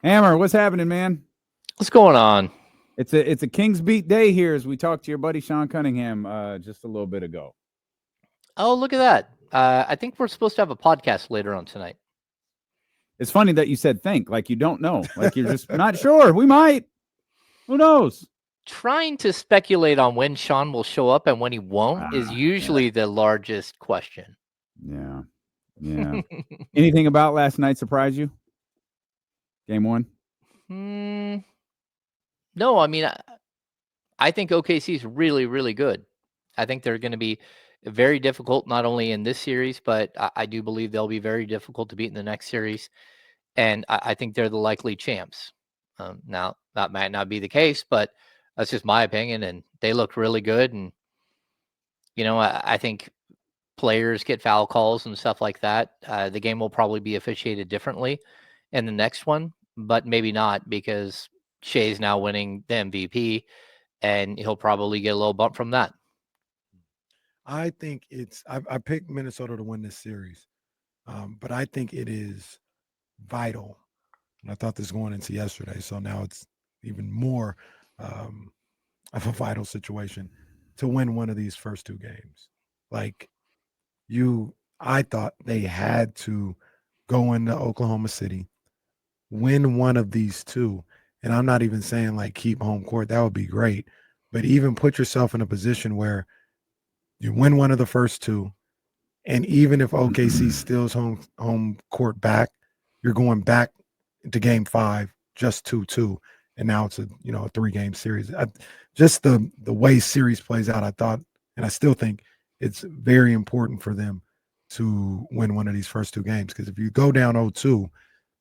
Hammer, what's happening, man? What's going on? It's a Kings beat day here as we talked to your buddy Sean Cunningham just a little bit ago. Oh, look at that. I think we're supposed to have a podcast later on tonight. It's funny that you said think, like you don't know. Like you're just not sure. We might. Who knows? Trying to speculate on when Sean will show up and when he won't is usually the largest question. Yeah. Yeah. Anything about last night surprise you? Game 1? No, I mean, I think OKC is really, really good. I think they're going to be very difficult, not only in this series, but I do believe they'll be very difficult to beat in the next series. And I think they're the likely champs. Now, that might not be the case, but that's just my opinion. And they look really good. And, I think players get foul calls and stuff like that. The game will probably be officiated differently in the next one, but maybe not because Shea's now winning the MVP and he'll probably get a little bump from that. I think I picked Minnesota to win this series, but I think it is vital. And I thought this going into yesterday, so now it's even more of a vital situation to win one of these first two games. I thought they had to go into Oklahoma City, win one of these two. And I'm not even saying keep home court. That would be great. But even put yourself in a position where you win one of the first two. And even if OKC steals home court back, you're going back to game 5, just 2-2. And now it's a 3-game series. Just the way series plays out, I thought, and I still think it's very important for them to win one of these first 2 games. Because if you go down 0-2,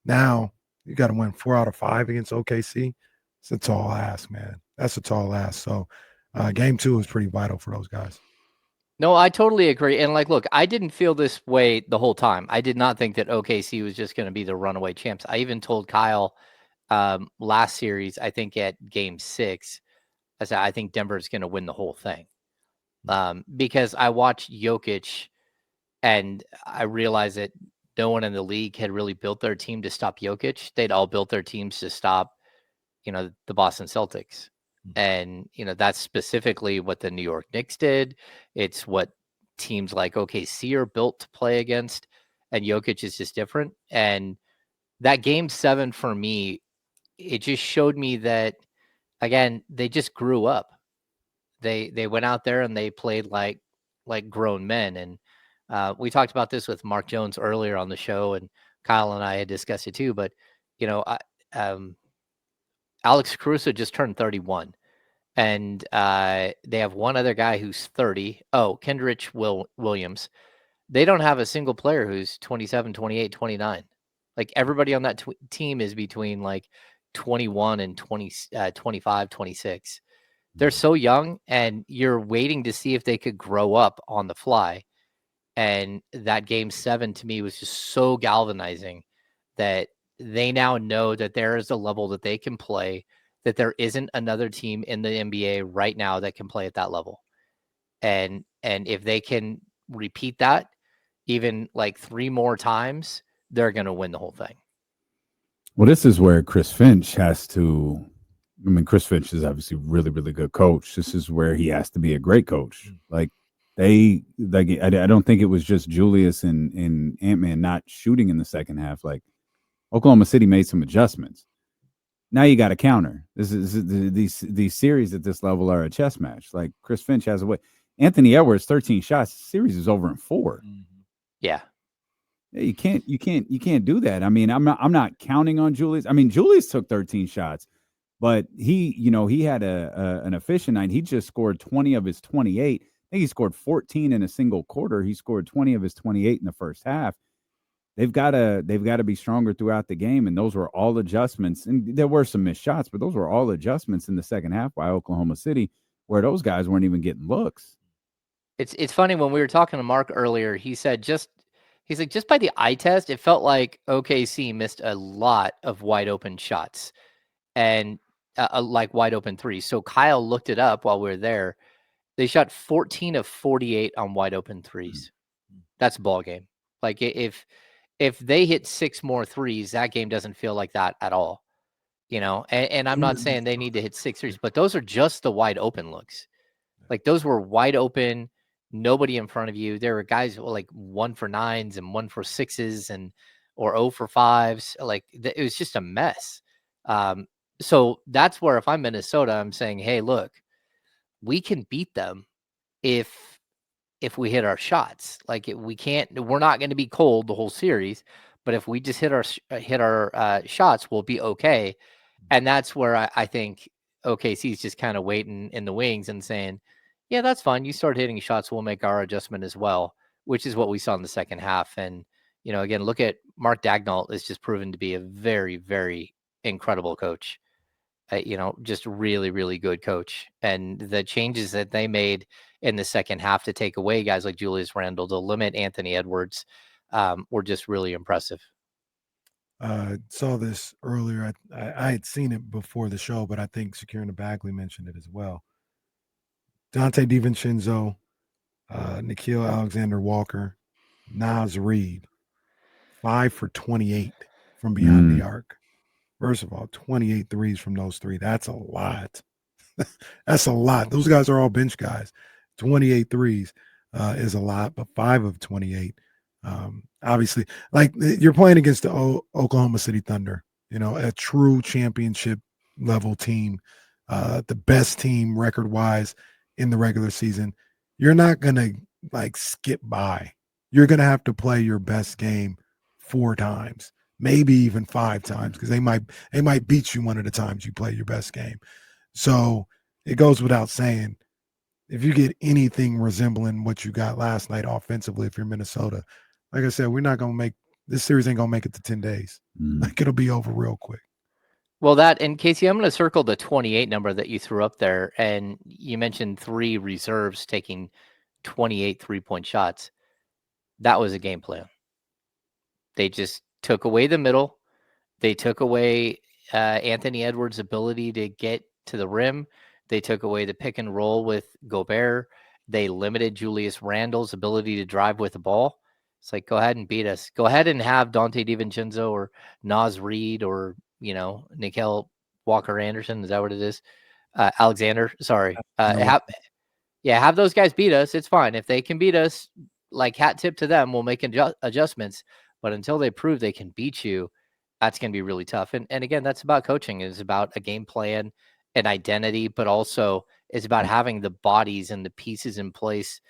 now you got to win 4 out of 5 against OKC. It's a tall ask, man. That's a tall ask. So game 2 is pretty vital for those guys. No, I totally agree. And look, I didn't feel this way the whole time. I did not think that OKC was just going to be the runaway champs. I even told Kyle last series, I think at game 6, I said, I think Denver's going to win the whole thing. Because I watched Jokic and I realized that no one in the league had really built their team to stop Jokic. They'd all built their teams to stop, the Boston Celtics. And, that's specifically what the New York Knicks did. It's what teams like OKC are built to play against. And Jokic is just different. And that game 7 for me, it just showed me that, again, they just grew up. They went out there and they played like grown men. And we talked about this with Mark Jones earlier on the show, and Kyle and I had discussed it too. But, Alex Caruso just turned 31. And they have one other guy who's 30. Oh, Kendrick Williams. They don't have a single player who's 27, 28, 29. Everybody on that team is between 21 and 25, 26. They're so young, and you're waiting to see if they could grow up on the fly. And that game 7 to me was just so galvanizing that they now know that there is a level that they can play, that there isn't another team in the NBA right now that can play at that level. And if they can repeat that even 3 more times, they're going to win the whole thing. Well, this is where Chris Finch has to. I mean, Chris Finch is obviously really, really good coach. This is where he has to be a great coach. I don't think it was just Julius and Ant-Man not shooting in the second half. Oklahoma City made some adjustments. Now you got to counter. These series at this level are a chess match. Chris Finch has a way. Anthony Edwards, 13 shots. The series is over in 4. Yeah. You can't do that. I mean, I'm not counting on Julius. I mean, Julius took 13 shots, but he had an efficient night. He just scored 20 of his 28. I think he scored 14 in a single quarter. He scored 20 of his 28 in the first half. They've got to be stronger throughout the game, and those were all adjustments. And there were some missed shots, but those were all adjustments in the second half by Oklahoma City, where those guys weren't even getting looks. It's funny, when we were talking to Mark earlier, he said just by the eye test, it felt like OKC missed a lot of wide open shots and wide open threes. So Kyle looked it up while we were there. They shot 14 of 48 on wide open threes. That's a ball game. If they hit 6 more threes, that game doesn't feel like that at all. and I'm not saying they need to hit 6 threes, but those are just the wide open looks. Like those were wide open, nobody in front of you. There were guys like 1 for 9s and 1 for 6s or 0 for 5s. Like it was just a mess. So that's where if I'm Minnesota, I'm saying, hey, look, we can beat them if we hit our shots. Like we're not going to be cold the whole series, but if we just hit our shots, we'll be okay. And that's where I think OKC's just kind of waiting in the wings and saying, yeah, that's fine. You start hitting shots, we'll make our adjustment as well, which is what we saw in the second half. And, again, look at Mark Daigneault is just proven to be a very, very incredible coach. Just really, really good coach. And the changes that they made in the second half to take away guys like Julius Randle, to limit Anthony Edwards, were just really impressive. Saw this earlier. I had seen it before the show, but I think Securina Bagley mentioned it as well. Dante DiVincenzo, Nickeil Alexander-Walker, Naz Reid, 5 for 28 from beyond the arc. First of all, 28 threes from those three. That's a lot. That's a lot. Those guys are all bench guys. 28 threes is a lot, but 5 of 28. Obviously, like you're playing against the Oklahoma City Thunder, a true championship level team, the best team record wise in the regular season. You're not going to like skip by. You're going to have to play your best game 4 times, maybe even 5 times, because they might beat you one of the times you play your best game. So it goes without saying, if you get anything resembling what you got last night offensively, if you're Minnesota, like I said, we're not going to make this series ain't going to make it to 10 days. Like it'll be over real quick. Well, and Casey, I'm going to circle the 28 number that you threw up there. And you mentioned 3 reserves taking 28 3-point shots. That was a game plan. They just took away the middle. They took away Anthony Edwards' ability to get to the rim. They took away the pick and roll with Gobert. They limited Julius Randle's ability to drive with the ball. It's like, go ahead and beat us. Go ahead and have Dante DiVincenzo or Naz Reid or, Nickeil Walker-Anderson. Is that what it is? Alexander. Sorry. Have those guys beat us. It's fine. If they can beat us, like hat tip to them, we'll make adjustments. But until they prove they can beat you, that's going to be really tough. And again, that's about coaching. It's about a game plan, an identity, but also it's about having the bodies and the pieces in place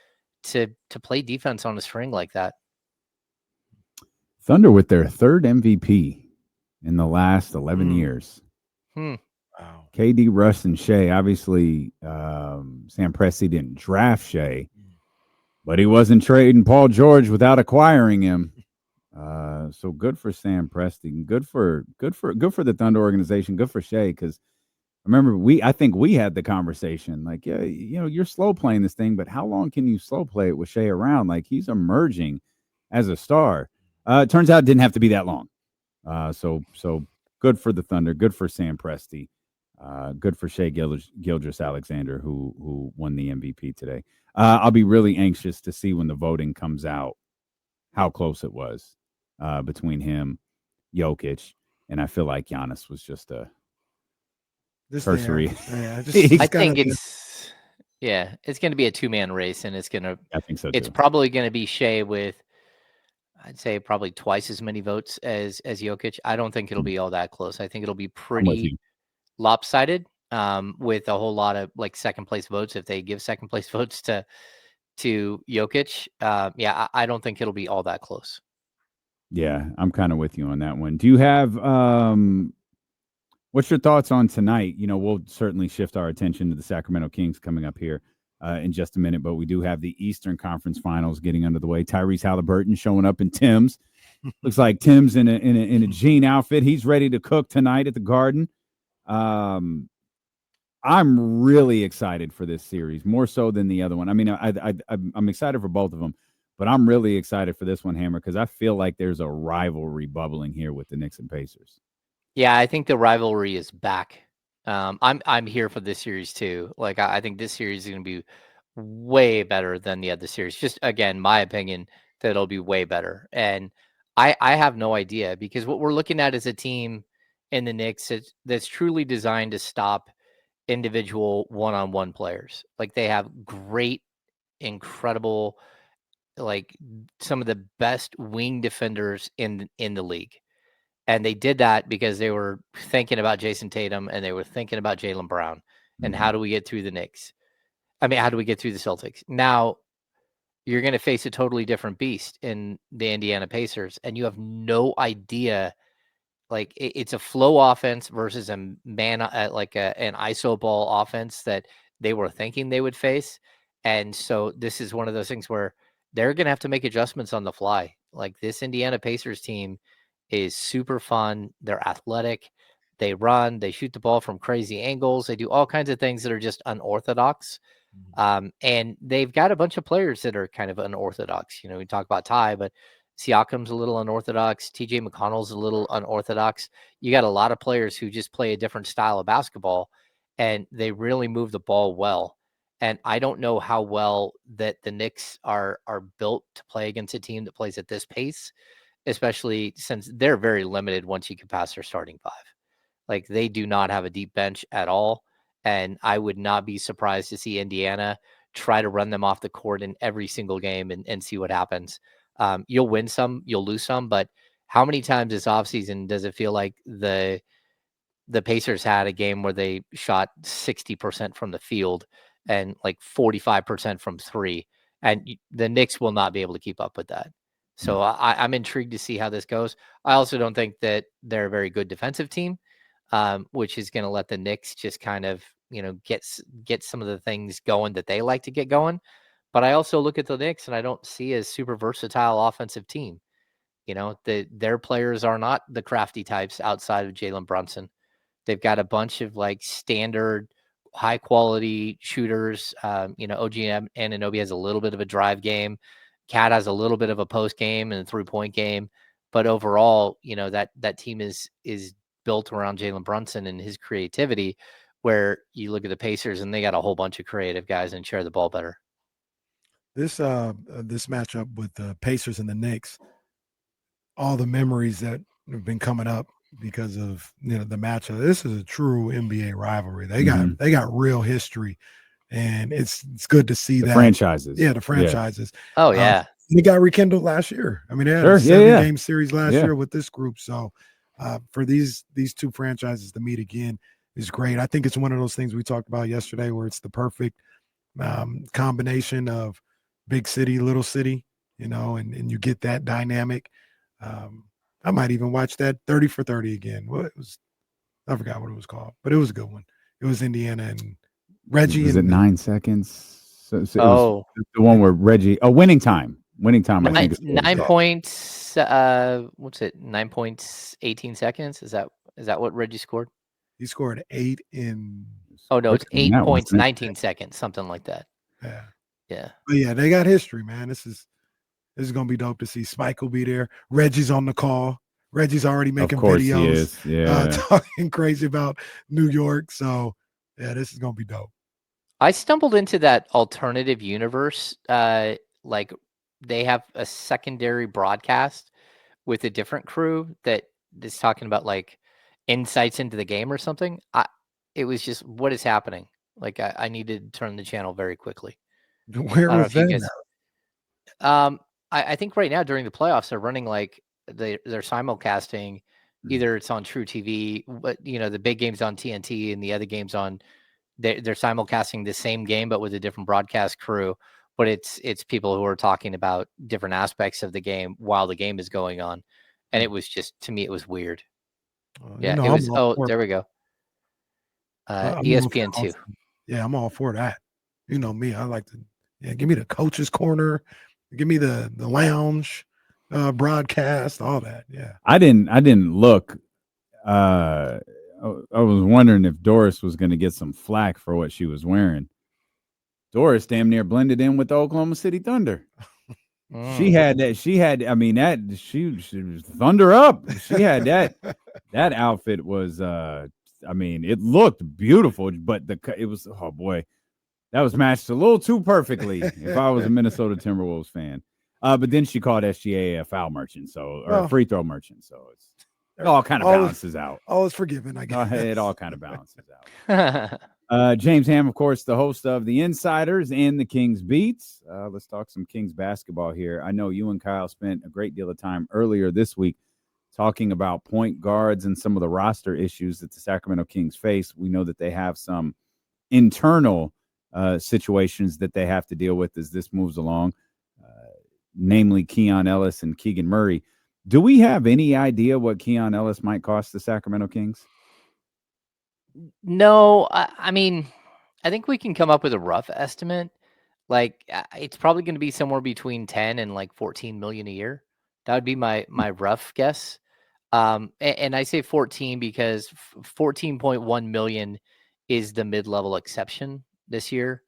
to play defense on a string like that. Thunder with their 3rd MVP in the last 11 years. Wow. KD, Russ, and Shea. Obviously, Sam Presti didn't draft Shea, but he wasn't trading Paul George without acquiring him. So good for Sam Presti. Good for the Thunder organization. Good for Shea, because remember I think we had the conversation like, yeah, you're slow playing this thing, but how long can you slow play it with Shea around? Like he's emerging as a star. It turns out it didn't have to be that long. So good for the Thunder. Good for Sam Presti. Good for Shea Gilgeous-Alexander, who won the MVP today. I'll be really anxious to see when the voting comes out how close it was between him, Jokic, and I feel like Giannis was just a cursory. I think it's going to be a 2-man race, and I think so too. It's probably going to be Shea with, I'd say, probably twice as many votes as Jokic. I don't think it'll be all that close. I think it'll be pretty lopsided with a whole lot of like second place votes. If they give second place votes to Jokic, I don't think it'll be all that close. Yeah, I'm kind of with you on that one. Do you have what's your thoughts on tonight? We'll certainly shift our attention to the Sacramento Kings coming up here in just a minute, but we do have the Eastern Conference Finals getting under the way. Tyrese Halliburton showing up in Tim's. Looks like Tim's in a jean outfit. He's ready to cook tonight at the Garden. I'm really excited for this series, more so than the other one. I mean, I'm excited for both of them, but I'm really excited for this one, Hammer, because I feel like there's a rivalry bubbling here with the Knicks and Pacers. Yeah, I think the rivalry is back. I'm here for this series too. Like I think this series is going to be way better than the other series. Just again, my opinion that it'll be way better. And I have no idea, because what we're looking at is a team in the Knicks that's truly designed to stop individual one-on-one players. Like they have great, incredible, like some of the best wing defenders in the league. And they did that because they were thinking about Jason Tatum and they were thinking about Jaylen Brown and how do we get through the Knicks? I mean, how do we get through the Celtics? Now you're going to face a totally different beast in the Indiana Pacers, and you have no idea. Like it's a flow offense versus a man, like an iso ball offense that they were thinking they would face. And so this is one of those things where they're going to have to make adjustments on the fly. Like this Indiana Pacers team is super fun. They're athletic. They run, they shoot the ball from crazy angles. They do all kinds of things that are just unorthodox. And they've got a bunch of players that are kind of unorthodox. You know, we talk about Ty, but Siakam's a little unorthodox. TJ McConnell's a little unorthodox. You got a lot of players who just play a different style of basketball, and they really move the ball well. And I don't know how well that the Knicks are built to play against a team that plays at this pace, especially since they're very limited once you can pass their starting five. Like they do not have a deep bench at all. And I would not be surprised to see Indiana try to run them off the court in every single game and see what happens. You'll win some, you'll lose some, but how many times this offseason does it feel like the Pacers had a game where they shot 60% from the field and like 45% from three, and the Knicks will not be able to keep up with that. So I'm intrigued to see how this goes. I also don't think that they're a very good defensive team, which is going to let the Knicks just kind of, get some of the things going that they like to get going. But I also look at the Knicks and I don't see a super versatile offensive team. Their players are not the crafty types outside of Jalen Brunson. They've got a bunch of like standard high quality shooters. OG Anunoby has a little bit of a drive game. Cat has a little bit of a post game and a 3-point game. But overall, that team is built around Jalen Brunson and his creativity, where you look at the Pacers and they got a whole bunch of creative guys and share the ball better. This matchup with the Pacers and the Knicks, all the memories that have been coming up because of the matchup. This is a true NBA rivalry. They got real history, and it's good to see the that franchises. Yeah, the franchises. Oh yeah, they got rekindled last year. I mean, they had a 7-game series last year with this group. So for these two franchises to meet again is great. I think it's one of those things we talked about yesterday where it's the perfect combination of big city, little city, and you get that dynamic. I might even watch that 30 for 30 again. I forgot what it was called, but it was a good one. It was Indiana and Reggie. Was it 9 seconds? So it was the one where Reggie. Oh, winning time. Winning time. I think it's 9 points. What's it? 9 points, 18 seconds. Is that what Reggie scored? He scored 8 in. Oh no, it's 8 points, 19 seconds, something like that. Yeah. But yeah, they got history, man. This is gonna be dope to see. Spike will be there. Reggie's on the call. Reggie's already making videos, talking crazy about New York. So yeah, this is gonna be dope. I stumbled into that alternative universe. Like they have a secondary broadcast with a different crew that is talking about like insights into the game or something. It was just, what is happening? Like I needed to turn the channel very quickly. Where was that? I think right now during the playoffs they're running like they're simulcasting. Either it's on True TV, but the big game's on TNT and the other game's on. They're simulcasting the same game but with a different broadcast crew. But it's people who are talking about different aspects of the game while the game is going on, and it was just, to me, it was weird. It was. There we go. ESPN 2. Yeah, I'm all for that. You know me, I like to. Yeah, give me the coach's corner, give me the lounge broadcast, all that. Yeah, I didn't look. I was wondering if Doris was going to get some flack for what she was wearing. Doris damn near blended in with the Oklahoma City Thunder. She had that. She was Thunder up. She had that. That outfit was. It looked beautiful, but it was. Oh boy, that was matched a little too perfectly. If I was a Minnesota Timberwolves fan, but then she called SGA a foul merchant, a free throw merchant. So it's. It all kind of balances out. All is forgiven, I guess. It all kind of balances out. James Ham, of course, the host of The Insiders and the Kings Beats. Let's talk some Kings basketball here. I know you and Kyle spent a great deal of time earlier this week talking about point guards and some of the roster issues that the Sacramento Kings face. We know that they have some internal situations that they have to deal with as this moves along, namely Keon Ellis and Keegan Murray. Do we have any idea what Keon Ellis might cost the Sacramento Kings? No, I mean, I think we can come up with a rough estimate. Like, it's probably going to be somewhere between 10 and like 14 million a year. That would be my rough guess. And I say 14 because 14.1 million is the mid-level exception this year.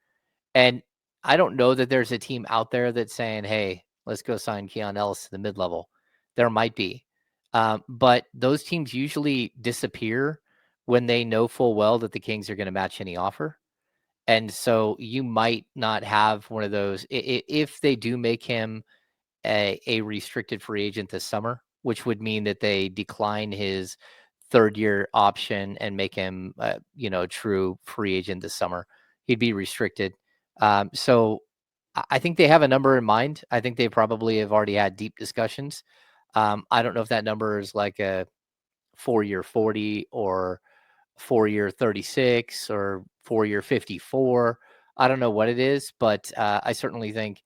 And I don't know that there's a team out there that's saying, hey, let's go sign Keon Ellis to the mid-level. There might be. But those teams usually disappear when they know full well that the Kings are going to match any offer. And so you might not have one of those if they do make him a restricted free agent this summer, which would mean that they decline his third-year option and make him, a true free agent this summer. He'd be restricted. So I think they have a number in mind. I think they probably have already had deep discussions. I don't know if that number is like a 4-year 40 or 4-year 36 or 4-year 54. I don't know what it is, but I certainly think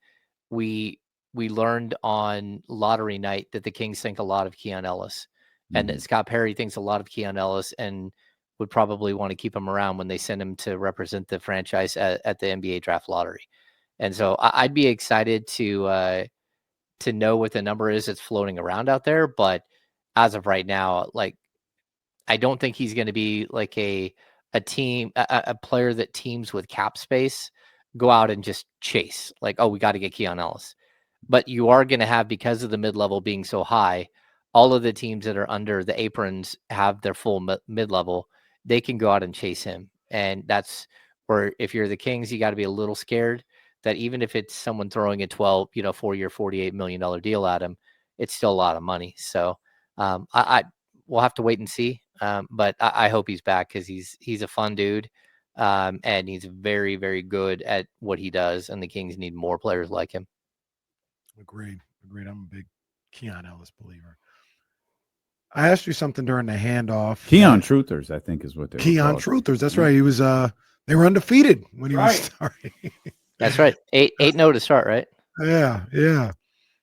we learned on lottery night that the Kings think a lot of Keon Ellis, and that Scott Perry thinks a lot of Keon Ellis and would probably want to keep him around when they send him to represent the franchise at the NBA draft lottery. And so I'd be excited to know what the number is that's floating around out there. But as of right now, like, I don't think he's going to be like a player that teams with cap space go out and just chase. Like, oh, we got to get Keon Ellis. But you are going to have, because of the mid-level being so high, all of the teams that are under the aprons have their full mid-level. They can go out and chase him. And that's where, if you're the Kings, you got to be a little scared that even if it's someone throwing a 4-year, $48 million deal at him, it's still a lot of money. So we'll have to wait and see. But I hope he's back, because he's a fun dude. And he's very, very good at what he does. And the Kings need more players like him. Agreed. I'm a big Keon Ellis believer. I asked you something during the handoff. Keon Truthers, I think, is what they were Keon called. Truthers. That's right. He was. They were undefeated when he was starting. That's right. 8-0 to start, right? Yeah.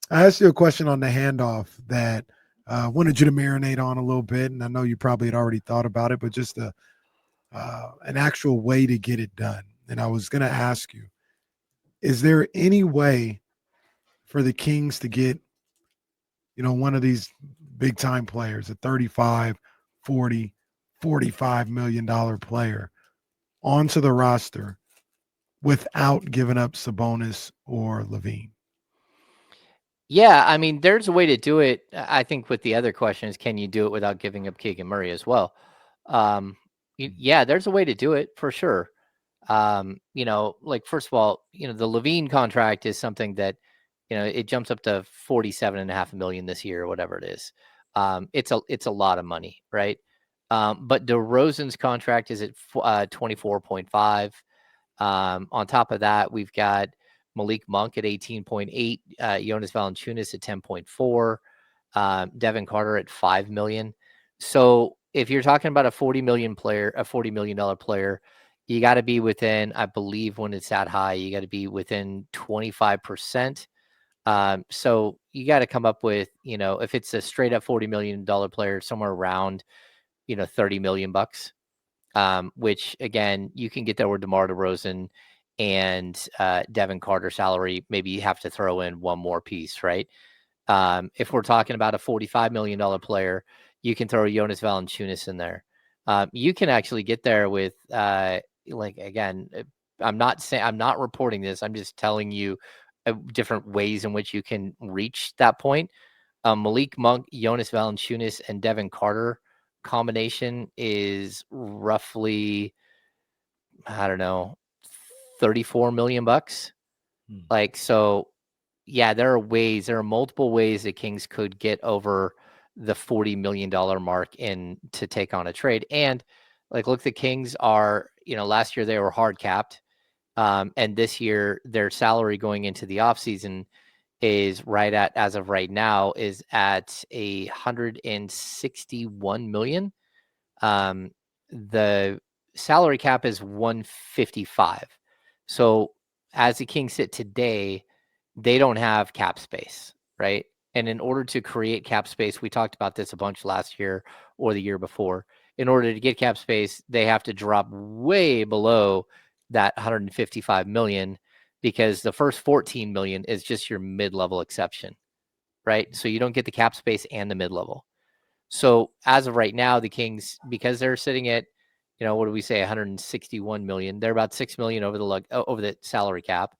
I asked you a question on the handoff that I wanted you to marinate on a little bit, and I know you probably had already thought about it, but just an actual way to get it done. And I was going to ask you, is there any way for the Kings to get, one of these big time players, a 35, 40, $45 million player, onto the roster without giving up Sabonis or Levine? Yeah, I mean, there's a way to do it. I think with the other question is, can you do it without giving up Keegan Murray as well? Yeah, there's a way to do it for sure. Like, first of all, the Levine contract is something that, it jumps up to $47.5 million this year or whatever it is. It's a lot of money, right? But DeRozan's contract is at 24.5. On top of that, we've got Malik Monk at 18.8, Jonas Valanciunas at 10.4, Devin Carter at $5 million. So if you're talking about a $40 million player, you got to be within, I believe when it's that high, you got to be within 25%. So you got to come up with, if it's a straight up $40 million player, somewhere around, $30 million bucks. Which again, you can get there with DeMar DeRozan and Devin Carter salary. Maybe you have to throw in one more piece, right? If we're talking about a $45 million player, you can throw Jonas Valanciunas in there. You can actually get there with again, I'm not reporting this. I'm just telling you different ways in which you can reach that point. Malik Monk, Jonas Valanciunas, and Devin Carter combination is roughly, I don't know, $34 million bucks. Like, so yeah, there are multiple ways the Kings could get over the $40 million mark in to take on a trade. And like, look, the Kings are, last year they were hard capped. And this year their salary going into the offseason is as of right now, is at 161 million. The salary cap is 155. So as the Kings sit today, they don't have cap space, right? And in order to create cap space, we talked about this a bunch last year or the year before. In order to get cap space, they have to drop way below that 155 million, because the first 14 million is just your mid-level exception, right? So you don't get the cap space and the mid-level. So as of right now, the Kings, because they're sitting at, what do we say, 161 million, they're about 6 million over the salary cap.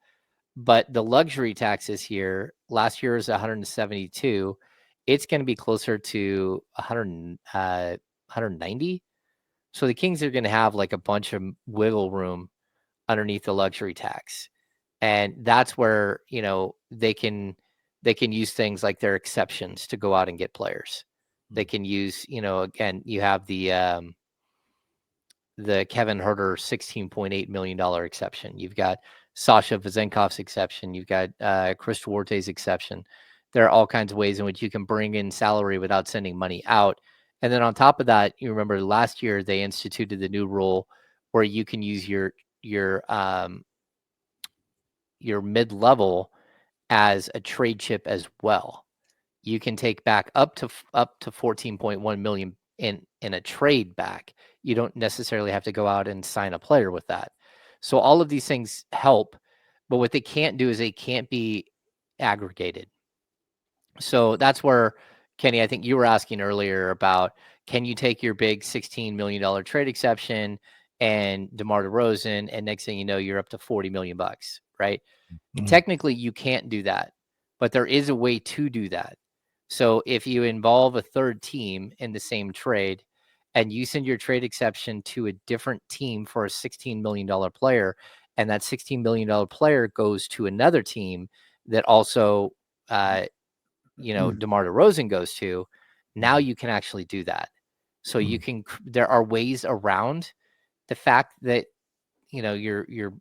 But the luxury taxes here, last year is 172. It's going to be closer to 190. So the Kings are going to have like a bunch of wiggle room underneath the luxury tax. And that's where, they can use things like their exceptions to go out and get players. They can use, again, you have the Kevin Huerter $16.8 million exception. You've got Sasha Vezenkov's exception. You've got Chris Duarte's exception. There are all kinds of ways in which you can bring in salary without sending money out. And then on top of that, you remember last year they instituted the new rule where you can use your mid-level as a trade chip as well. You can take back up to 14.1 million in a trade back. You don't necessarily have to go out and sign a player with that. So all of these things help, but what they can't do is they can't be aggregated. So that's where, Kenny, I think you were asking earlier about, can you take your big $16 million trade exception and DeMar DeRozan, and next thing you know, you're up to 40 million bucks, right? Mm-hmm. Technically, you can't do that, but there is a way to do that. So if you involve a third team in the same trade and you send your trade exception to a different team for a $16 million player, and that $16 million player goes to another team that also, DeMar DeRozan goes to, now you can actually do that. So you can, there are ways around the fact that, you're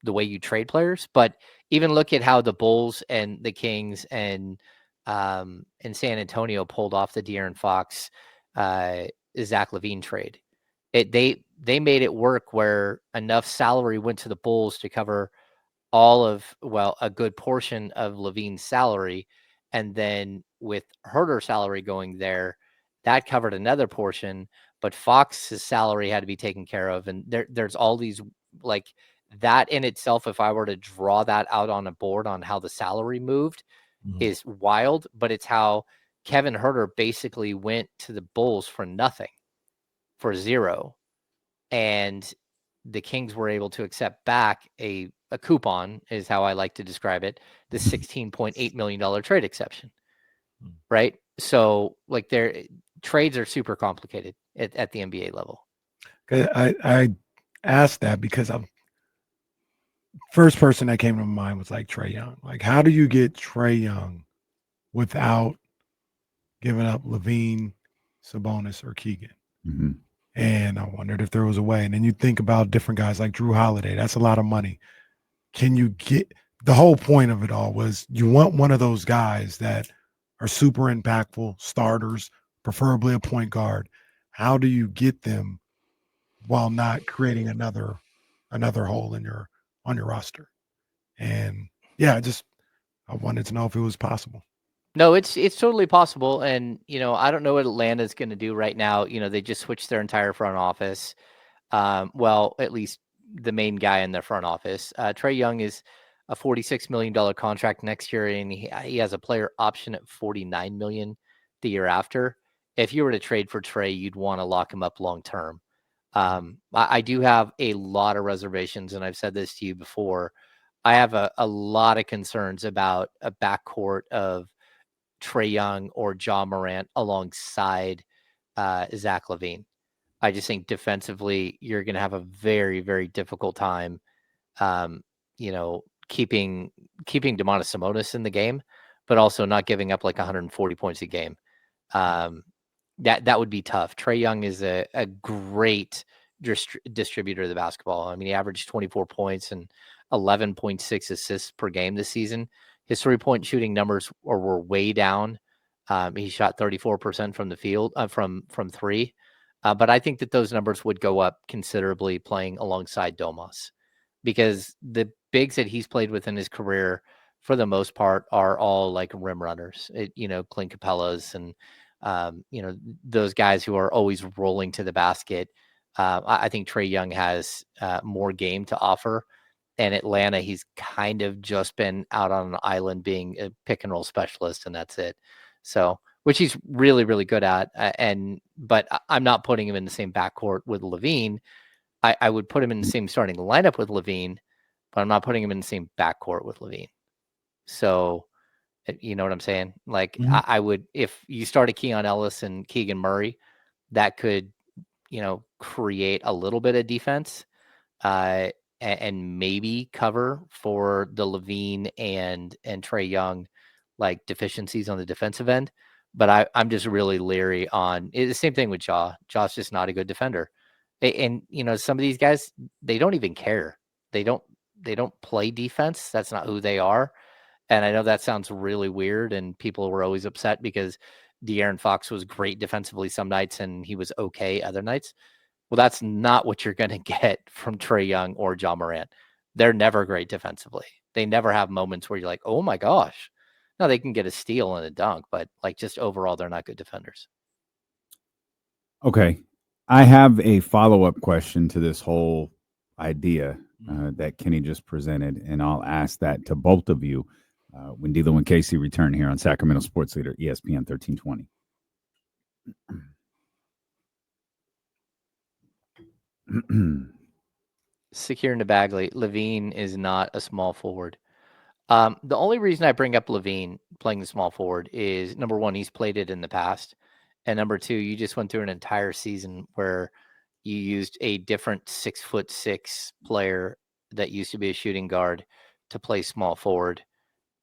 the way you trade players. But even look at how the Bulls and the Kings and San Antonio pulled off the De'Aaron Fox, Zach LaVine trade. They made it work where enough salary went to the Bulls to cover a good portion of LaVine's salary, and then with Huerter's salary going there, that covered another portion. But Fox's salary had to be taken care of, and there's all these, like, that in itself, if I were to draw that out on a board on how the salary moved, is wild. But it's how Kevin Huerter basically went to the Bulls for nothing, for zero, and the Kings were able to accept back a coupon, is how I like to describe it, the $16.8 million trade exception, right? So like, their trades are super complicated at the NBA level. I asked that because first person that came to my mind was like Trae Young. Like, how do you get Trae Young without giving up LaVine, Sabonis, or Keegan? Mm-hmm. And I wondered if there was a way. And then you think about different guys like Drew Holiday. That's a lot of money. Can you get – the whole point of it all was you want one of those guys that are super impactful, starters, preferably a point guard. How do you get them while not creating another hole in on your roster? And yeah, I wanted to know if it was possible. No, it's totally possible. And, I don't know what Atlanta's going to do right now. They just switched their entire front office. Well, at least the main guy in their front office. Trae Young is a $46 million contract next year, and he has a player option at $49 million the year after. If you were to trade for Trae, you'd want to lock him up long term. I do have a lot of reservations, and I've said this to you before. I have a lot of concerns about a backcourt of Trae Young or Ja Morant alongside Zach LaVine. I just think defensively, you're going to have a very, very difficult time, keeping Domantas Sabonis in the game, but also not giving up like 140 points a game. That would be tough. Trae Young is a great distributor of the basketball. I mean, he averaged 24 points and 11.6 assists per game this season. His 3-point shooting numbers were way down. He shot 34% from the field, from three. But I think that those numbers would go up considerably playing alongside Domas, because the bigs that he's played with in his career, for the most part, are all like rim runners. Clint Capella's and those guys who are always rolling to the basket. I think Trae Young has more game to offer. And Atlanta, he's kind of just been out on an island being a pick and roll specialist, and that's it. So, which he's really, really good at. But I'm not putting him in the same backcourt with LaVine. I would put him in the same starting lineup with LaVine, but I'm not putting him in the same backcourt with LaVine. So, you know what I'm saying? Like, I would, if you started Keon Ellis and Keegan Murray, that could, create a little bit of defense, and maybe cover for the LaVine and Trae Young, like, deficiencies on the defensive end. But I'm just really leery on the same thing with Ja. Ja's just not a good defender. And some of these guys, they don't even care. They don't play defense. That's not who they are. And I know that sounds really weird, and people were always upset because De'Aaron Fox was great defensively some nights and he was okay other nights. Well, that's not what you're going to get from Trae Young or Ja Morant. They're never great defensively. They never have moments where you're like, oh my gosh. No, they can get a steal and a dunk, but like, just overall, they're not good defenders. Okay. I have a follow-up question to this whole idea that Kenny just presented, and I'll ask that to both of you when D'Lo and Casey return here on Sacramento Sports Leader, ESPN 1320. Secure Bagley, LaVine is not a small forward. The only reason I bring up LaVine playing the small forward is, number one, he's played it in the past. And number two, you just went through an entire season where you used a different 6'6" player that used to be a shooting guard to play small forward,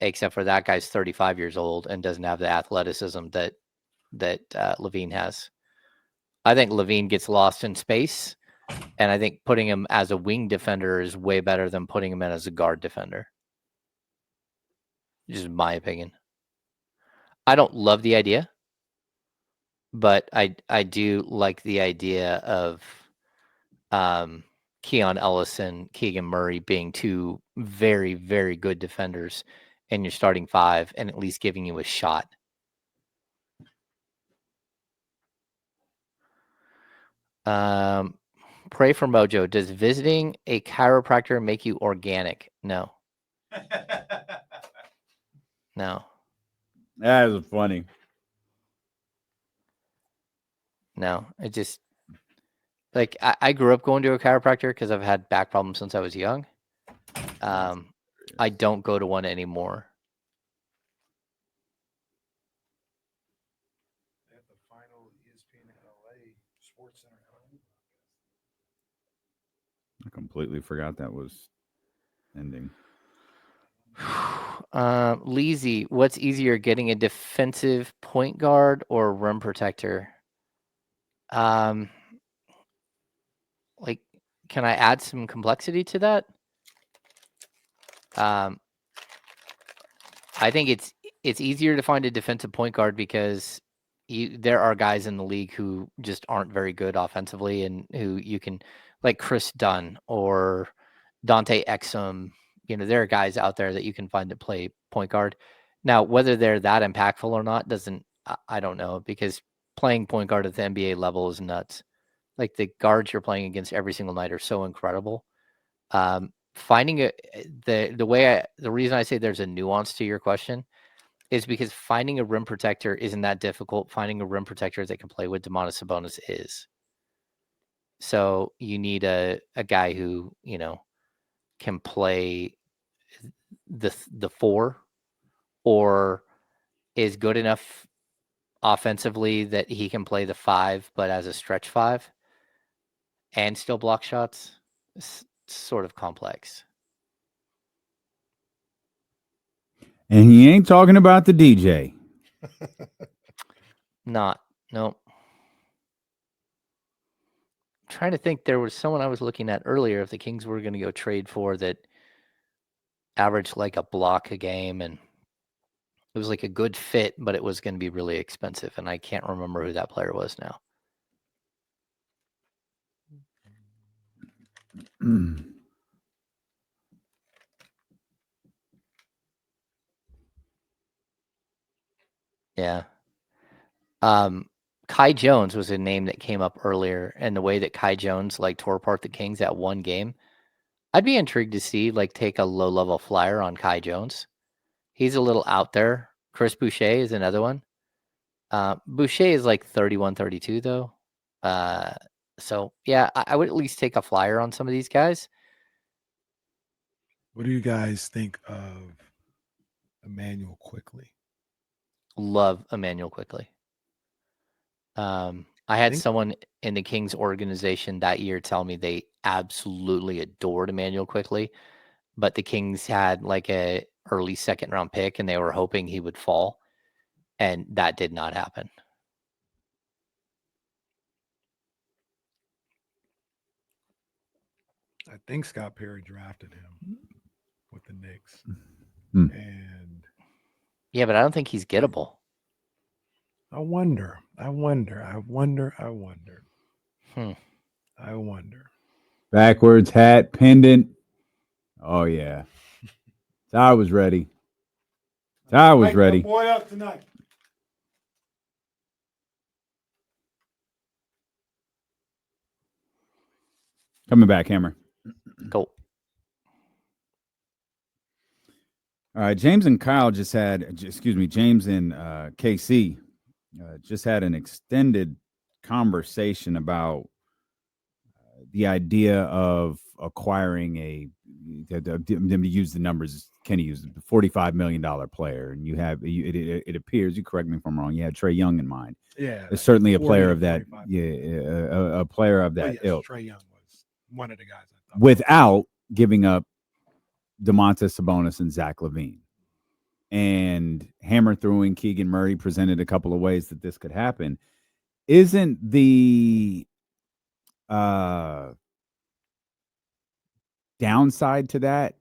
except for that guy's 35 years old and doesn't have the athleticism that LaVine has. I think LaVine gets lost in space, and I think putting him as a wing defender is way better than putting him in as a guard defender. Just my opinion. I don't love the idea, but I do like the idea of Keon Ellis and Keegan Murray being two very, very good defenders in your starting five, and at least giving you a shot. Pray for Mojo. Does visiting a chiropractor make you organic? No. No. That is funny. No, it just, like, I grew up going to a chiropractor because I've had back problems since I was young. I don't go to one anymore. At the final ESPN LA Sports Center. I completely forgot that was ending. Leezy, what's easier, getting a defensive point guard or rim protector? Like, can I add some complexity to that? I think it's easier to find a defensive point guard because there are guys in the league who just aren't very good offensively, and who you can, like Chris Dunn or Dante Exum. There are guys out there that you can find to play point guard. Now, whether they're that impactful or not I don't know, because playing point guard at the NBA level is nuts. Like, the guards you're playing against every single night are so incredible. Finding the reason I say there's a nuance to your question is because finding a rim protector isn't that difficult. Finding a rim protector that can play with Domantas Sabonis is. So you need a guy who, can play the four, or is good enough offensively that he can play the five, but as a stretch five and still block shots. It's sort of complex. And he ain't talking about the DJ. Not. Nope. Trying to think, there was someone I was looking at earlier if the Kings were going to go trade for that averaged like a block a game, and it was like a good fit, but it was going to be really expensive, and I can't remember who that player was now. Yeah. Kai Jones was a name that came up earlier, and the way that Kai Jones like tore apart the Kings that one game, I'd be intrigued to see like take a low-level flyer on Kai Jones. He's a little out there. Chris Boucher is another one. Boucher is like 31, 32 though. So yeah, I would at least take a flyer on some of these guys. What do you guys think of Emmanuel Quickly? Love Emmanuel Quickly. I had someone in the Kings organization that year tell me they absolutely adored Emmanuel Quickly, but the Kings had like a early second round pick and they were hoping he would fall, and that did not happen. I think Scott Perry drafted him with the Knicks. And yeah, but I don't think he's gettable. I wonder. I wonder. Backwards hat, pendant. Oh yeah. I was ready. Ready. Boy up tonight. Coming back, Hammer. Go. All right, James and Kyle James and KC just had an extended conversation about the idea of acquiring them to use the numbers Kenny used, a $45 million player, and you have it appears, you correct me if I'm wrong, you had Trae Young in mind. Yeah, there's certainly a player of that. A player of that ilk. Trae Young was one of the guys I thought, without giving up Domantas Sabonis and Zach LaVine. And Hammer threw in Keegan Murray, presented a couple of ways that this could happen. Isn't the downside to that?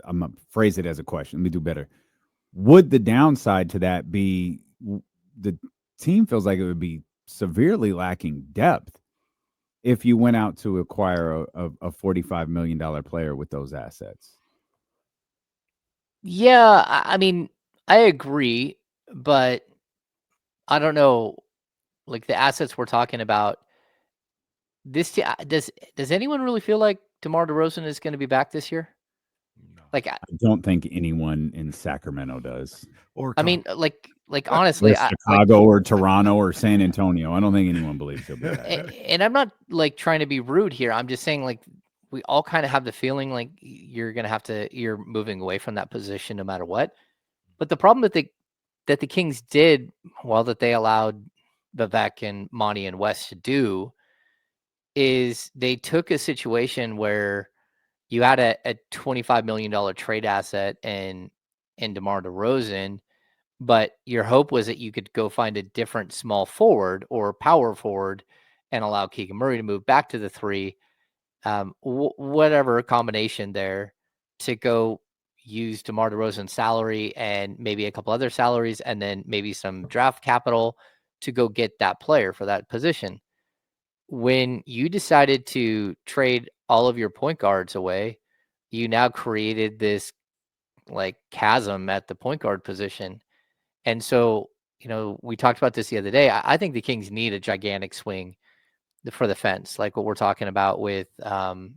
I'm going to phrase it as a question. Let me do better. Would the downside to that be the team feels like it would be severely lacking depth if you went out to acquire a $45 million player with those assets? Yeah, I mean, I agree, but I don't know, like the assets we're talking about. Does anyone really feel like DeMar DeRozan is going to be back this year? No. Like, I don't think anyone in Sacramento does. Or I mean, like honestly, Chicago or Toronto or San Antonio. I don't think anyone believes he'll be back. And I'm not like trying to be rude here. I'm just saying, like, we all kind of have the feeling like you're moving away from that position no matter what. But the problem that the Kings did, well, that they allowed Vivek and Monty and West to do, is they took a situation where you had a $25 million trade asset in DeMar DeRozan, but your hope was that you could go find a different small forward or power forward and allow Keegan Murray to move back to the three, whatever combination there, to go use DeMar DeRozan's salary and maybe a couple other salaries and then maybe some draft capital to go get that player for that position. When you decided to trade all of your point guards away, you now created this like chasm at the point guard position. And so, we talked about this the other day. I think the Kings need a gigantic swing for the fence, like what we're talking about with Trae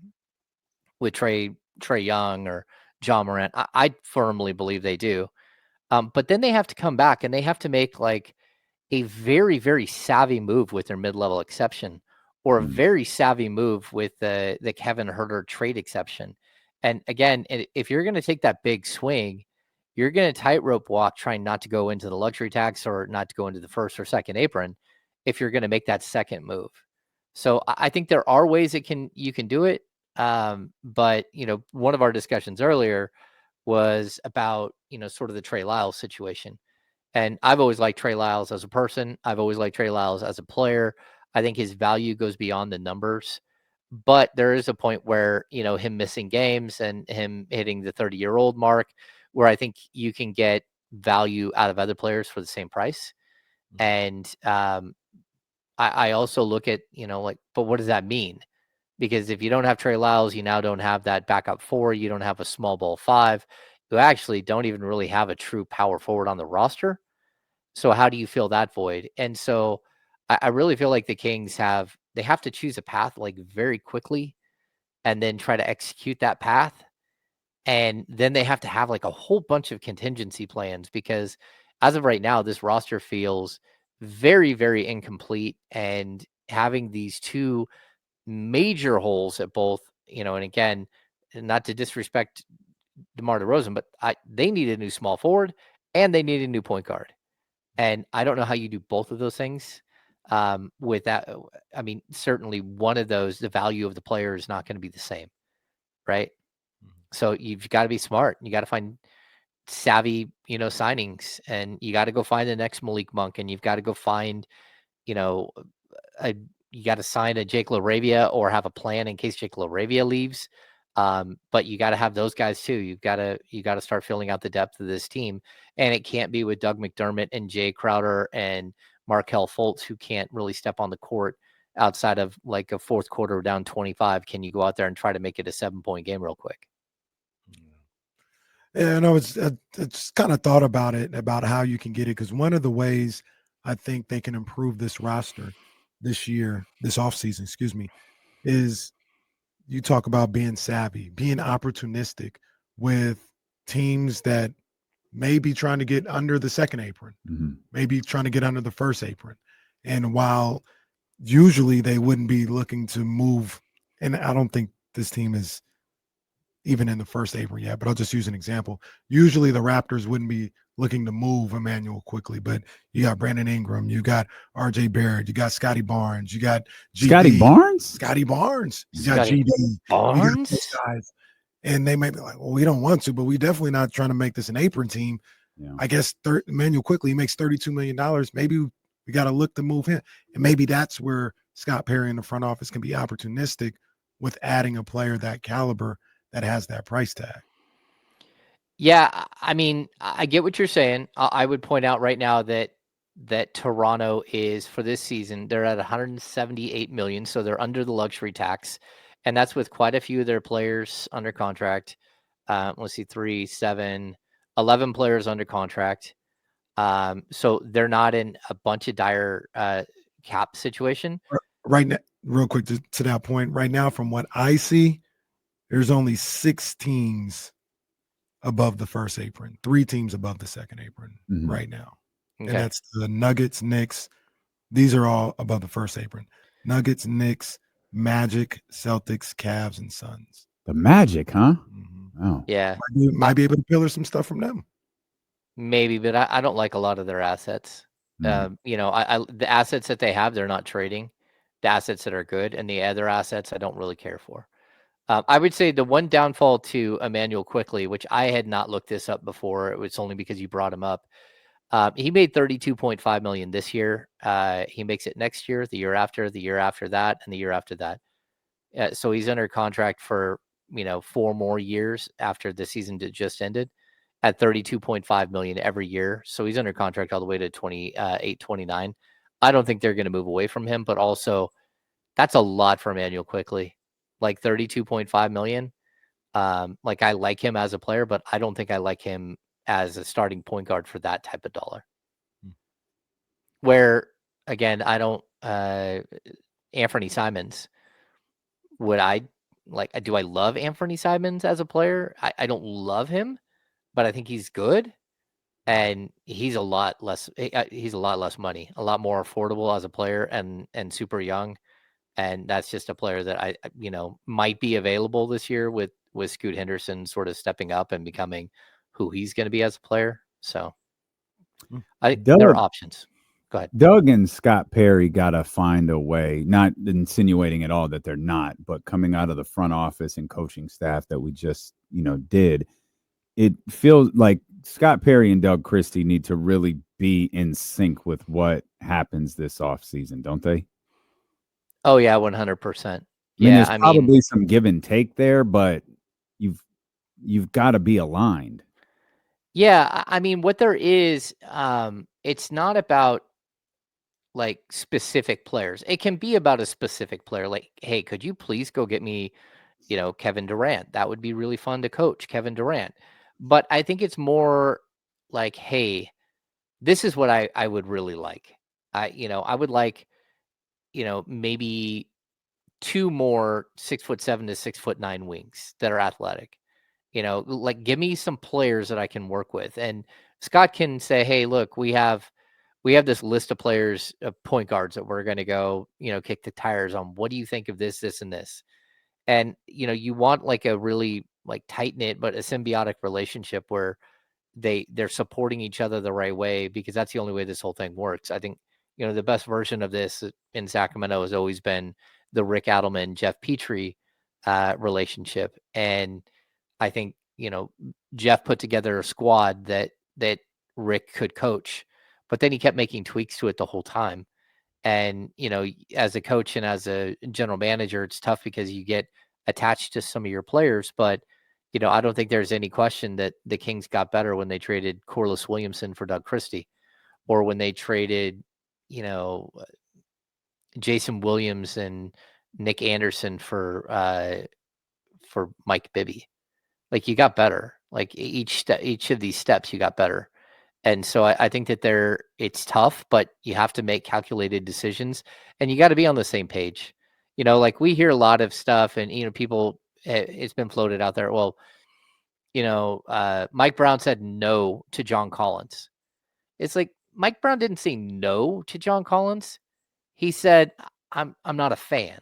Young or John Morant. I firmly believe they do. But then they have to come back and they have to make like a very, very savvy move with their mid-level exception, or a very savvy move with the Kevin Huerter trade exception. And again, if you're going to take that big swing, you're going to tightrope walk trying not to go into the luxury tax or not to go into the first or second apron if you're going to make that second move. So I think there are ways you can do it. But one of our discussions earlier was about, sort of the Trey Lyles situation. And I've always liked Trey Lyles as a person. I've always liked Trey Lyles as a player. I think his value goes beyond the numbers. But there is a point where, him missing games and him hitting the 30-year-old mark, where I think you can get value out of other players for the same price. And I also look at, but what does that mean? Because if you don't have Trey Lyles, you now don't have that backup 4. You don't have a small ball 5. You actually don't even really have a true power forward on the roster. So how do you fill that void? And so I really feel like the Kings have to choose a path like very quickly and then try to execute that path. And then they have to have like a whole bunch of contingency plans, because as of right now, this roster feels very, very incomplete, and having these two major holes at both, and again, not to disrespect DeMar DeRozan, but they need a new small forward and they need a new point guard. And I don't know how you do both of those things. With that, I mean, certainly one of those, the value of the player is not going to be the same, right? So you've got to be smart. You got to find savvy, signings, and you got to go find the next Malik Monk, and you've got to go find, you got to sign a Jake LaRavia or have a plan in case Jake LaRavia leaves. But you got to have those guys too. You got to start filling out the depth of this team, and it can't be with Doug McDermott and Jay Crowder and Markelle Fultz, who can't really step on the court outside of like a fourth quarter down 25. Can you go out there and try to make it a 7-point game real quick? Yeah, I just kind of thought about it, about how you can get it, because one of the ways I think they can improve this roster this year, this offseason, is you talk about being savvy, being opportunistic with teams that may be trying to get under the second apron, maybe trying to get under the first apron. And while usually they wouldn't be looking to move, and I don't think this team is even in the first apron yet, but I'll just use an example. Usually the Raptors wouldn't be looking to move Emmanuel quickly, but you got Brandon Ingram, you got RJ Barrett, you got Scotty Barnes, you got GD, Scotty Barnes, you got GD, Barnes, you got guys, and they might be like, well, we don't want to, but we definitely not trying to make this an apron team. Yeah. I guess Emmanuel quickly makes $32 million. Maybe we got to look to move him, and maybe that's where Scott Perry in the front office can be opportunistic with adding a player that caliber that has that price tag. Yeah, I mean, I get what you're saying. I would point out right now that Toronto is, for this season, they're at 178 million, so they're under the luxury tax, and that's with quite a few of their players under contract. Let's see, 3, 7, 11 players under contract. So they're not in a bunch of dire cap situation. Right now, real quick to that point, right now, from what I see, there's only 6 teams above the first apron, 3 teams above the second apron right now. Okay. And that's the Nuggets, Knicks. These are all above the first apron. Nuggets, Knicks, Magic, Celtics, Cavs, and Suns. The Magic, huh? Oh. Yeah. Might be able to pillar some stuff from them. Maybe, but I don't like a lot of their assets. The assets that they have, they're not trading. The assets that are good, and the other assets I don't really care for. I would say the one downfall to Emmanuel quickly, which I had not looked this up before, it was only because you brought him up. He made $32.5 million this year. He makes it next year, the year after that, and the year after that. So he's under contract for 4 more years after the season just ended at $32.5 million every year. So he's under contract all the way to 28, 29. I don't think they're going to move away from him, but also that's a lot for Emmanuel quickly. Like $32.5 million. Like I like him as a player, but I don't think I like him as a starting point guard for that type of dollar. Where again, I don't Anthony Simons. Do I love Anthony Simons as a player? I don't love him, but I think he's good. And he's a lot less money, a lot more affordable as a player, and super young. And that's just a player that I might be available this year with Scoot Henderson sort of stepping up and becoming who he's going to be as a player. So there are options. Go ahead. Doug and Scott Perry got to find a way, not insinuating at all that they're not, but coming out of the front office and coaching staff that we just, did, it feels like Scott Perry and Doug Christie need to really be in sync with what happens this offseason, don't they? Oh yeah, 100%. I mean, Yeah, there's I mean, probably some give and take there, but you've got to be aligned. yeah, I mean, what there is, it's not about like specific players. It can be about a specific player. Like, hey, could you please go get me, Kevin Durant? That would be really fun to coach Kevin Durant. But I think it's more like, hey, this is what I would really like. I would like, maybe 2 more 6'7" to 6'9" wings that are athletic. Like give me some players that I can work with. And Scott can say, hey, look, we have this list of players, point guards that we're going to go, kick the tires on. What do you think of this, this, and this? And, you want like a really like tight knit, but a symbiotic relationship where they're supporting each other the right way, because that's the only way this whole thing works. I think, the best version of this in Sacramento has always been the Rick Adelman, Jeff Petrie relationship. And I think, Jeff put together a squad that Rick could coach, but then he kept making tweaks to it the whole time. And, as a coach and as a general manager, it's tough because you get attached to some of your players. But, I don't think there's any question that the Kings got better when they traded Corliss Williamson for Doug Christie, or when they traded, you know, Jason Williams and Nick Anderson for Mike Bibby. Like, you got better. Like each of these steps, you got better. And so I think that it's tough, but you have to make calculated decisions, and you got to be on the same page. Like we hear a lot of stuff, and people, it's been floated out there. Well, Mike Brown said no to John Collins. It's like Mike Brown didn't say no to John Collins. He said, I'm not a fan.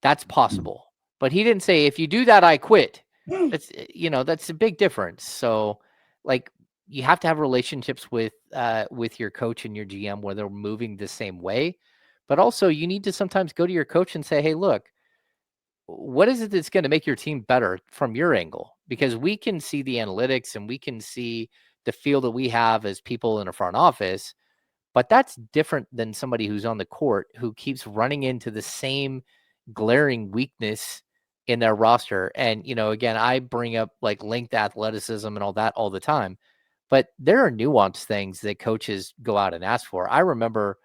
That's possible. But he didn't say, if you do that, I quit. That's a big difference. So like, you have to have relationships with your coach and your GM where they're moving the same way. But also you need to sometimes go to your coach and say, hey, look, what is it that's going to make your team better from your angle? Because we can see the analytics and we can see the feel that we have as people in a front office, but that's different than somebody who's on the court who keeps running into the same glaring weakness in their roster. And, again, I bring up like linked athleticism and all that all the time, but there are nuanced things that coaches go out and ask for. I remember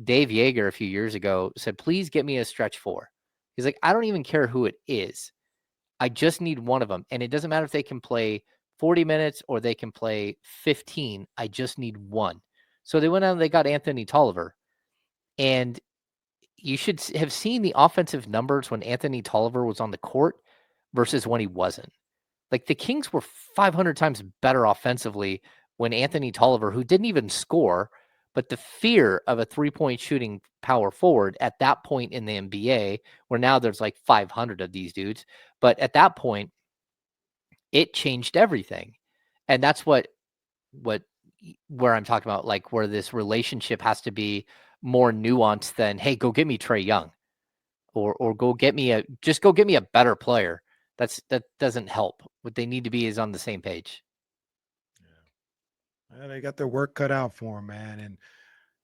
Dave Yeager a few years ago said, please get me a stretch four. He's like, I don't even care who it is. I just need one of them. And it doesn't matter if they can play 40 minutes or they can play 15. I just need one. So they went out and they got Anthony Tolliver. And you should have seen the offensive numbers when Anthony Tolliver was on the court versus when he wasn't. Like the Kings were 500 times better offensively when Anthony Tolliver, who didn't even score, but the fear of a 3-point shooting power forward at that point in the NBA, where now there's like 500 of these dudes. But at that point, it changed everything. And that's where I'm talking about, like where this relationship has to be more nuanced than, hey, go get me Trae Young, or go get me a better player. That doesn't help. What they need to be is on the same page. Yeah, they got their work cut out for them, man. And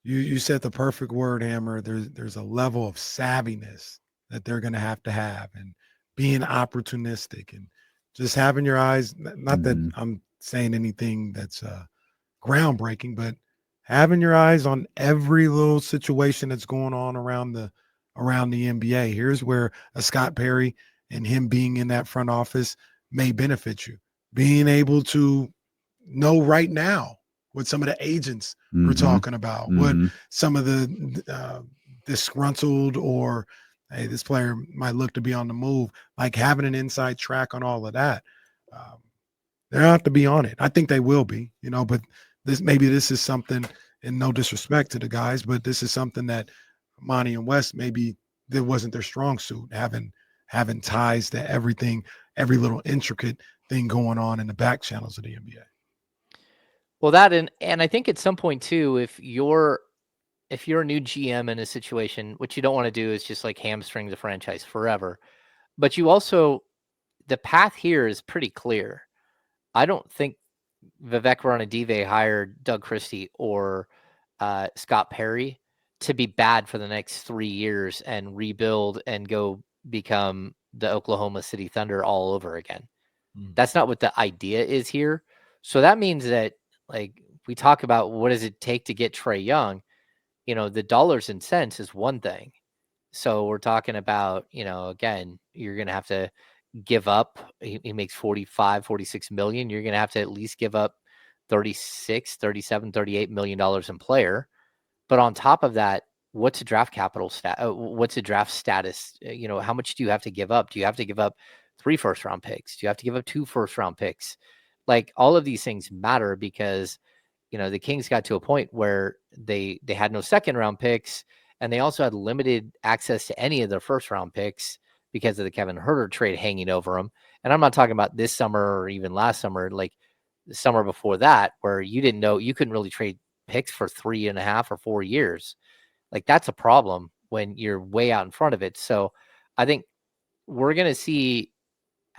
you said the perfect word, Hammer. There's a level of savviness that they're going to have, and being opportunistic and just having your eyes. Not that I'm saying anything that's groundbreaking, but having your eyes on every little situation that's going on around the NBA. Here's where a Scott Perry and him being in that front office may benefit you. Being able to know right now what some of the agents were talking about, what some of the disgruntled or, hey, this player might look to be on the move, like having an inside track on all of that. They don't have to be on it. I think they will be, but this is something, and no disrespect to the guys, but this is something that Monty and West, maybe that wasn't their strong suit, having ties to everything, every little intricate thing going on in the back channels of the NBA. Well, that and I think at some point too, if you're a new GM in a situation, what you don't want to do is just like hamstring the franchise forever. But you also, the path here is pretty clear. I don't think Vivek Ranadive hired Doug Christie or Scott Perry to be bad for the next 3 years and rebuild and go become the Oklahoma City Thunder all over again. That's not what the idea is here. So that means that, like, we talk about what does it take to get Trae Young, the dollars and cents is one thing. So we're talking about, again, you're going to have to give up. He makes 45, 46 million. You're going to have to at least give up 36, 37, 38 million dollars in player. But on top of that, what's a draft capital what's a draft status? How much do you have to give up? Do you have to give up 3 first-round picks? Do you have to give up 2 first-round picks? Like, all of these things matter because, the Kings got to a point where they had no second-round picks, and they also had limited access to any of their first-round picks because of the Kevin Huerter trade hanging over them. And I'm not talking about this summer or even last summer, like the summer before that, where you couldn't really trade picks for 3.5 or 4 years. Like, that's a problem when you're way out in front of it. So I think we're going to see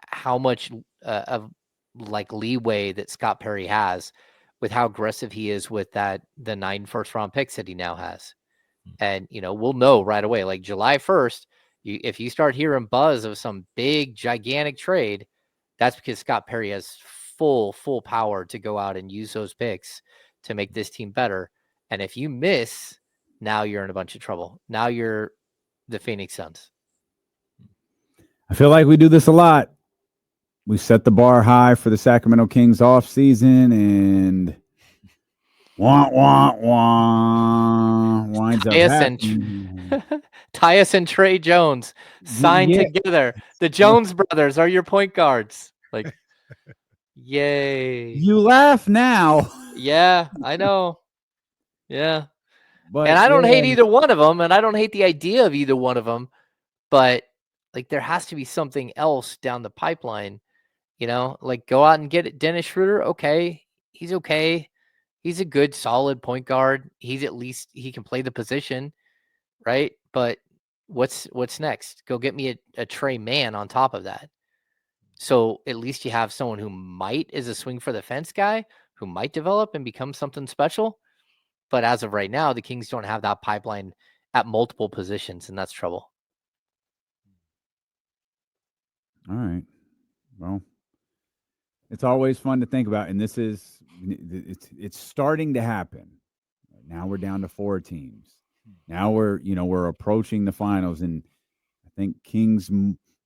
how much of like leeway that Scott Perry has with how aggressive he is with the 9 first-round picks that he now has. And, we'll know right away, like July 1st, if you start hearing buzz of some big, gigantic trade, that's because Scott Perry has full power to go out and use those picks to make this team better. And if you miss, now you're in a bunch of trouble. Now you're the Phoenix Suns. I feel like we do this a lot. We set the bar high for the Sacramento Kings offseason, and winds up happening. Tyus and Trae Jones signed together. The Jones brothers are your point guards. Like, yay. You laugh now. Yeah, I know. Yeah. But and I don't hate either one of them, and I don't hate the idea of either one of them, but like, there has to be something else down the pipeline, like go out and get it. Dennis Schroeder. Okay. He's okay. He's a good, solid point guard. He's at least, he can play the position, right? But what's next? Go get me a Trey Mann on top of that. So at least you have someone who might is a swing for the fence guy who might develop and become something special. But as of right now, the Kings don't have that pipeline at multiple positions, and that's trouble. All right. Well, it's always fun to think about, and it's starting to happen. Now we're down to 4 teams. Now we're approaching the finals, and I think Kings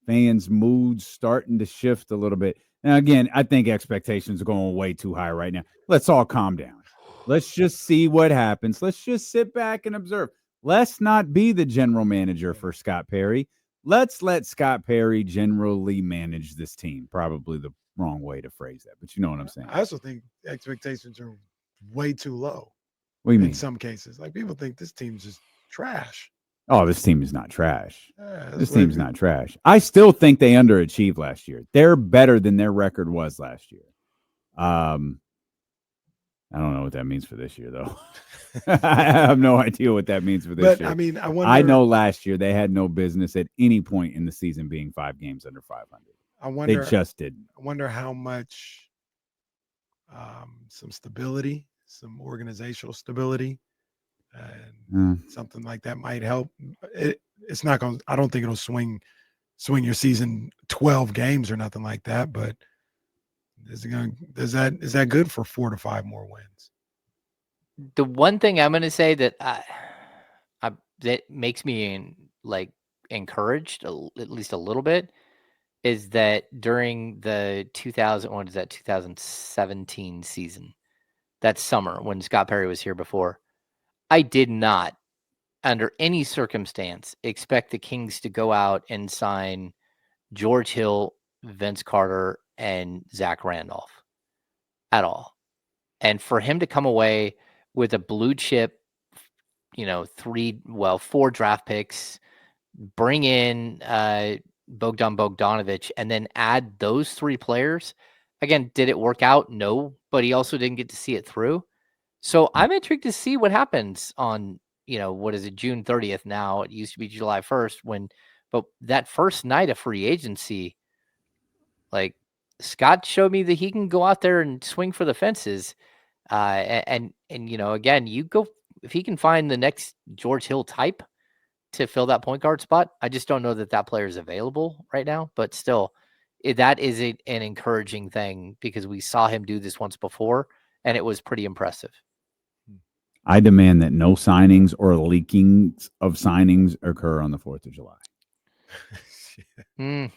fans' moods starting to shift a little bit. Now, again, I think expectations are going way too high right now. Let's all calm down. Let's just see what happens. Let's just sit back and observe. Let's not be the general manager for Scott Perry. Let's let Scott Perry generally manage this team. Probably the wrong way to phrase that, but you know what I'm saying. I also think expectations are way too low. What do you mean? In some cases, like, people think this team's just trash. Oh, this team is not trash. This team's not trash. I still think they underachieved last year. They're better than their record was last year. I don't know what that means for this year, though. I have no idea what that means for this year. I mean, I know last year they had no business at any point in the season being 5 games under 500. They just didn't. I wonder how much some stability, some organizational stability, and something like that might help. It's not going. I don't think it'll swing your season 12 games or nothing like that. But is that good for 4 to 5 more wins? The one thing I'm going to say that that makes me encouraged at least a little bit is that during the 2017 season, that summer when Scott Perry was here before, I did not, under any circumstance, expect the Kings to go out and sign George Hill, Vince Carter, and Zach Randolph at all. And for him to come away with a blue chip, 4 draft picks, bring in Bogdan Bogdanovic, and then add those 3 players. Again, did it work out? No, but he also didn't get to see it through. So I'm intrigued to see what happens on, what is it, June 30th now? It used to be July 1st but that first night of free agency, like, Scott showed me that he can go out there and swing for the fences. And again, if he can find the next George Hill type to fill that point guard spot. I just don't know that player is available right now, but still, that is an encouraging thing because we saw him do this once before, and it was pretty impressive. I demand that no signings or leakings of signings occur on the 4th of July. Yeah,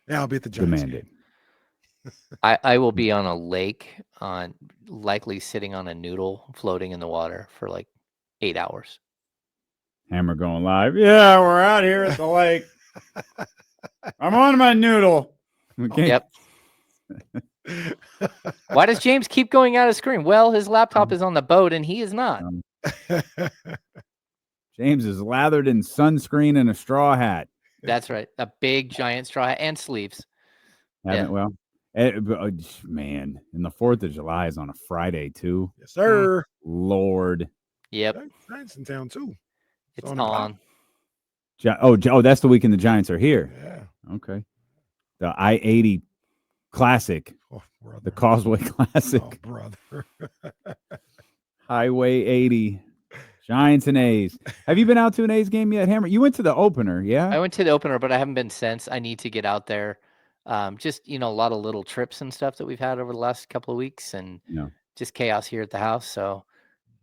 I'll be at the Giants Demand game. it. I will be on a lake, likely sitting on a noodle floating in the water for like 8 hours. Hammer going live. Yeah, we're out here at the lake. I'm on my noodle. Okay. Yep. Why does James keep going out of screen? Well, his laptop is on the boat and he is not. James is lathered in sunscreen and a straw hat. That's right. A big giant straw hat and sleeves. Well, man, and the 4th of July is on a Friday too. Yes, sir. Lord. Yep. Giants in town too. It's on. Oh, that's the weekend the Giants are here. Yeah. Okay. The I-80 Classic. Oh, brother. The Causeway Classic. Oh, brother. Highway 80. Giants and A's. Have you been out to an A's game yet, Hammer? You went to the opener, yeah? I went to the opener, but I haven't been since. I need to get out there. Just, a lot of little trips and stuff that we've had over the last couple of weeks and just chaos here at the house. So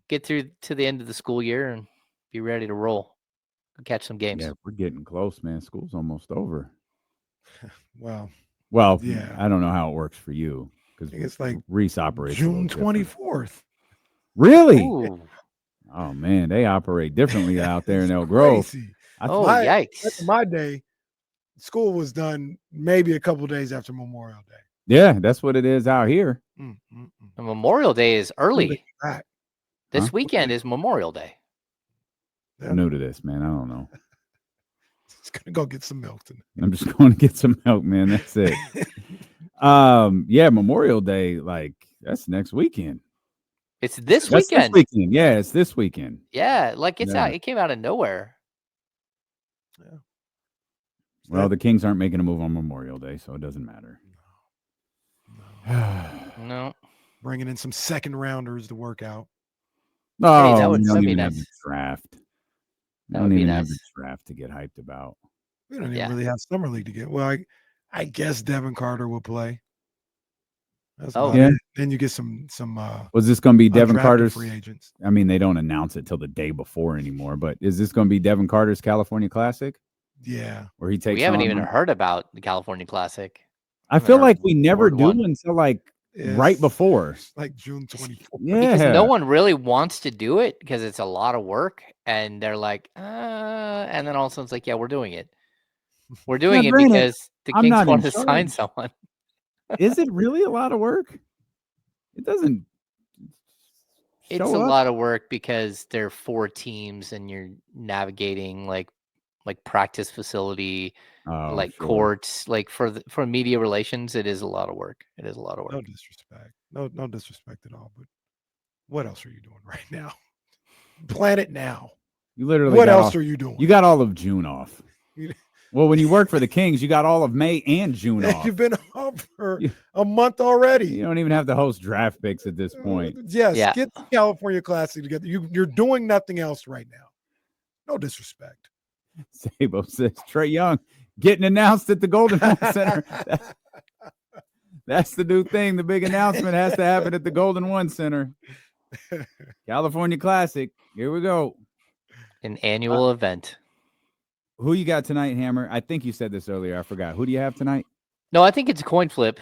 get through to the end of the school year and be ready to roll. Catch some games. Yeah, we're getting close, man. School's almost over. Well, yeah. I don't know how it works for you because it's like Reese operates June 24th. Really? Ooh. Oh man, they operate differently out there in Elk Grove. Yikes! My day, school was done maybe a couple days after Memorial Day. Yeah, that's what it is out here. Memorial Day is early. This Huh? weekend is Memorial Day. I'm new to this, man. I don't know. Just gonna go get some milk tonight. I'm just going to get some milk, man. That's it. Yeah, Memorial Day, like that's next weekend. It's this weekend. This weekend. Yeah, it's this weekend. Yeah, like out. It came out of nowhere. Yeah. Well, the Kings aren't making a move on Memorial Day, so it doesn't matter. No. Bringing in some second rounders to work out. No, that would we don't be even nice. have the draft. We That don't would be even have nice. the draft to get hyped about. We don't even really have summer league to get. Well, I guess Devin Carter will play. That's yeah. Then you get some. Was this going to be Devin Carter's free agents? I mean, they don't announce it till the day before anymore. But is this going to be Devin Carter's California Classic? Yeah, where he takes. We haven't even heard about the California Classic. I feel like we never do until like right before, like June 24th. Yeah, because no one really wants to do it because it's a lot of work, and they're like, and then all of a sudden it's like, yeah, we're doing it. We're doing it because the Kings want to sign someone. Is it really a lot of work? It doesn't. It's a lot of work because there are 4 teams and you're navigating like practice facility, courts, like for media relations. It is a lot of work. It is a lot of work. No disrespect. No disrespect at all. But what else are you doing right now? Plan it now. You literally. What else are you doing? You got all of June off. Well, when you work for the Kings, you got all of May and June off. You've been off for a month already. You don't even have to host draft picks at this point. Yes, get the California Classic together. You're doing nothing else right now. No disrespect. Sabo says Trae Young getting announced at the Golden One Center. That's the new thing. The big announcement has to happen at the Golden One Center. California Classic. Here we go. An annual event. Who you got tonight, Hammer? I think you said this earlier. I forgot. Who do you have tonight? No, I think it's a coin flip.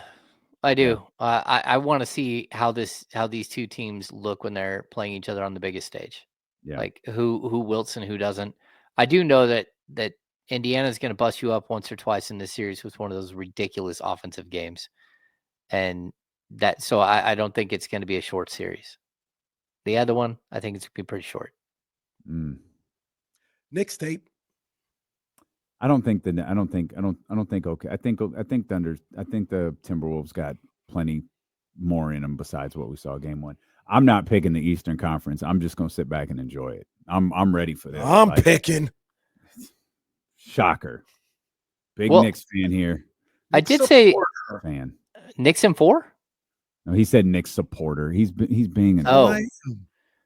I do. I want to see how these two teams look when they're playing each other on the biggest stage. Yeah. Like who wilts and who doesn't. I do know that Indiana's going to bust you up once or twice in this series with one of those ridiculous offensive games, and so I don't think it's going to be a short series. The other one, I think it's going to be pretty short. Knicks tape. I don't think okay. I think the Timberwolves got plenty more in them besides what we saw game 1. I'm not picking the Eastern Conference. I'm just going to sit back and enjoy it. I'm ready for this. I'm picking. Shocker. Big Knicks fan here. I did say fan. Knicks in 4? No, he said Knicks supporter. He's being a Oh. I am. Don't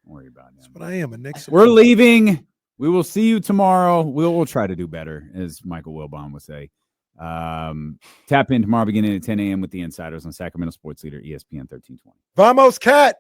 worry about him. That's what I am. A Knicks We're supporter. leaving. We will see you tomorrow. We'll try to do better, as Michael Wilbon would say. Tap in tomorrow beginning at 10 a.m. with the Insiders on Sacramento Sports Leader ESPN 1320. Vamos, Cat.